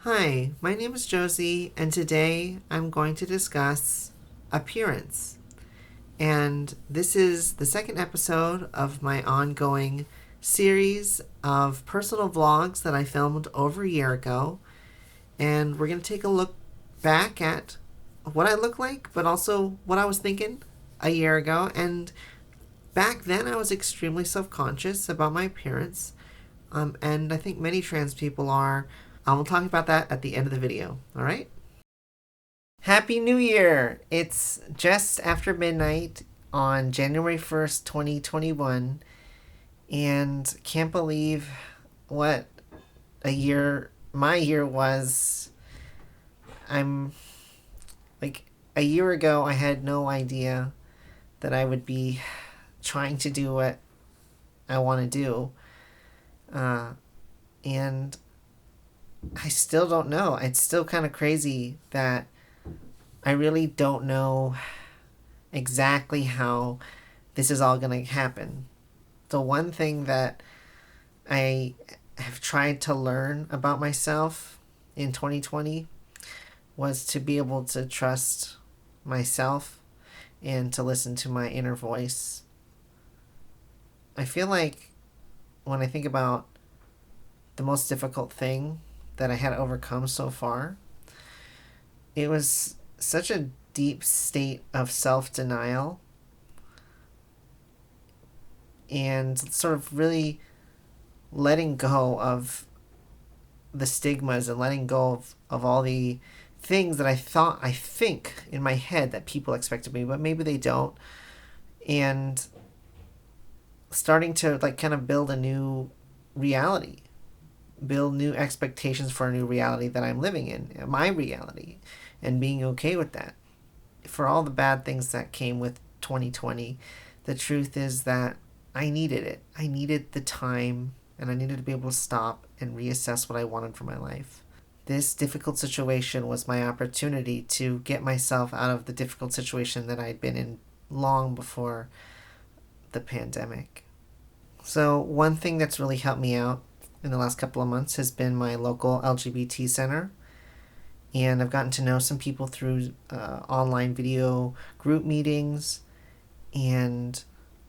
Hi, my name is Josie, and today I'm going to discuss appearance. And this is the second episode of my ongoing series of personal vlogs that I filmed over a year ago. And we're going to take a look back at what I look like, but also what I was thinking a year ago. And back then, I was extremely self conscious about my appearance. And I think many trans people are. We'll talk about that at the end of the video. All right? Happy New Year! It's just after midnight on January 1st, 2021. And can't believe what my year was. I'm like, a year ago, I had no idea that I would be trying to do what I want to do. And I still don't know. It's still kind of crazy that I really don't know exactly how this is all going to happen. The one thing that I have tried to learn about myself in 2020 was to be able to trust myself and to listen to my inner voice. I feel like when I think about the most difficult thing that I had to overcome so far, it was such a deep state of self-denial and sort of really letting go of the stigmas and letting go of all the things that I think in my head that people expect of me, but maybe they don't. And starting to kind of build a new reality, build new expectations for a new reality that I'm living in, my reality, and being okay with that. For all the bad things that came with 2020, the truth is that I needed it. I needed the time, and I needed to be able to stop and reassess what I wanted for my life. This difficult situation was my opportunity to get myself out of the difficult situation that I'd been in long before the pandemic. So one thing that's really helped me out in the last couple of months has been my local LGBT center. And I've gotten to know some people through online video group meetings. And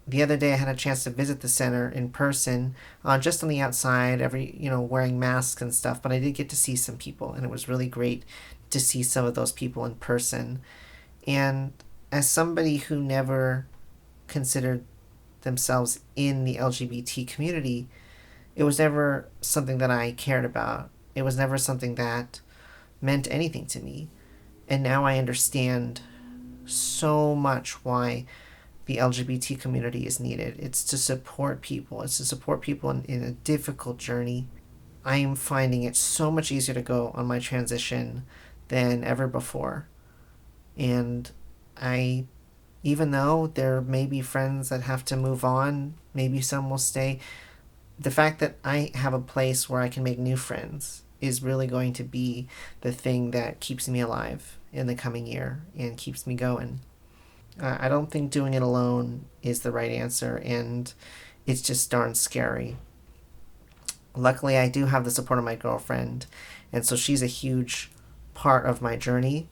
the other day I had a chance to visit the center in person, just on the outside, wearing masks and stuff. But I did get to see some people, and it was really great to see some of those people in person. And as somebody who never considered themselves in the LGBT community, it was never something that I cared about. It was never something that meant anything to me. And now I understand so much why the LGBT community is needed. It's to support people. It's to support people in a difficult journey. I am finding it so much easier to go on my transition than ever before. And even though there may be friends that have to move on, maybe some will stay, the fact that I have a place where I can make new friends is really going to be the thing that keeps me alive in the coming year and keeps me going. I don't think doing it alone is the right answer, and it's just darn scary. Luckily, I do have the support of my girlfriend, and so she's a huge part of my journey.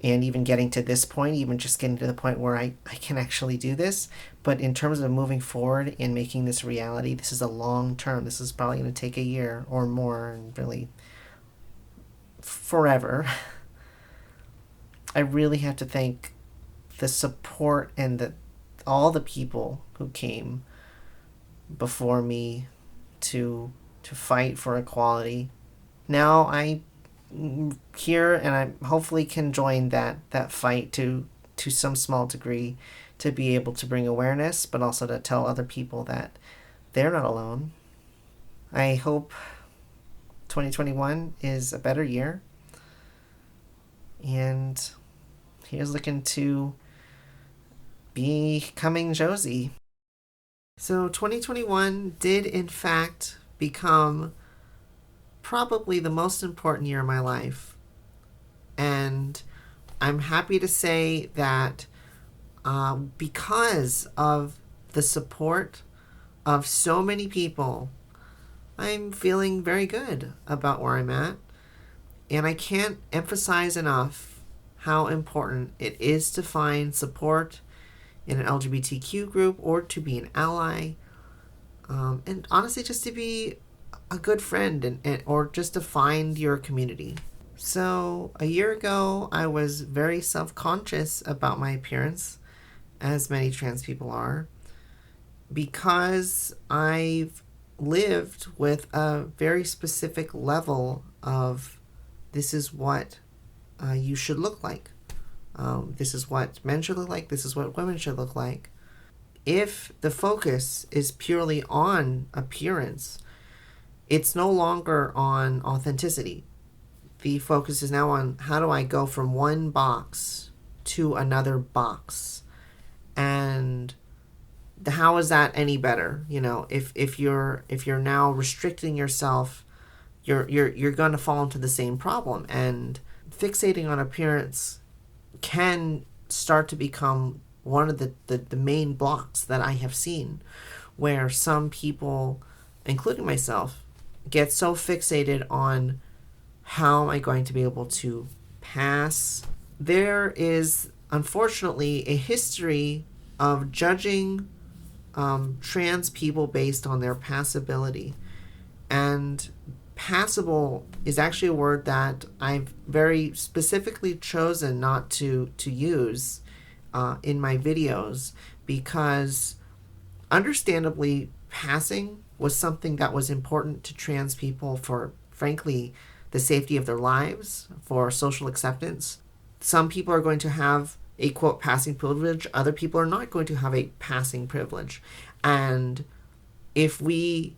And even getting to this point, even just getting to the point where I can actually do this. But in terms of moving forward and making this reality, this is a long term. This is probably going to take a year or more, and really forever. I really have to thank the support and all the people who came before me to fight for equality. Now I here, and I hopefully can join that fight to some small degree, to be able to bring awareness, but also to tell other people that they're not alone. I hope 2021 is a better year, and here's looking to becoming Josie. So 2021 did in fact become probably the most important year of my life. And I'm happy to say that because of the support of so many people, I'm feeling very good about where I'm at. And I can't emphasize enough how important it is to find support in an LGBTQ group or to be an ally. And honestly, just to be a good friend or just to find your community. So, a year ago, I was very self conscious about my appearance, as many trans people are, because I've lived with a very specific level of this is what you should look like. This is what men should look like. This is what women should look like. If the focus is purely on appearance, it's no longer on authenticity. The focus is now on how do I go from one box to another box, and how is that any better? If you're now restricting yourself, you're going to fall into the same problem, and fixating on appearance can start to become one of the main blocks that I have seen, where some people, including myself, get so fixated on how am I going to be able to pass. There is unfortunately a history of judging trans people based on their passability. And passable is actually a word that I've very specifically chosen not to use in my videos, because understandably passing was something that was important to trans people for, frankly, the safety of their lives, for social acceptance. Some people are going to have a quote passing privilege, other people are not going to have a passing privilege. And if we're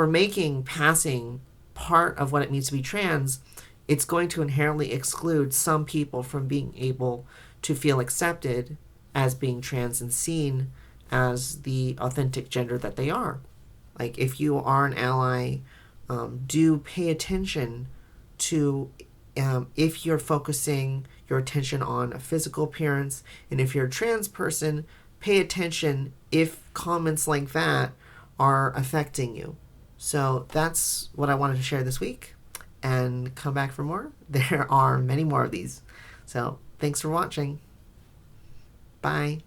making passing part of what it means to be trans, it's going to inherently exclude some people from being able to feel accepted as being trans and seen as the authentic gender that they are. Like, if you are an ally, do pay attention to if you're focusing your attention on a physical appearance, and if you're a trans person, pay attention if comments like that are affecting you. So that's what I wanted to share this week, and come back for more. There are many more of these. So thanks for watching. Bye.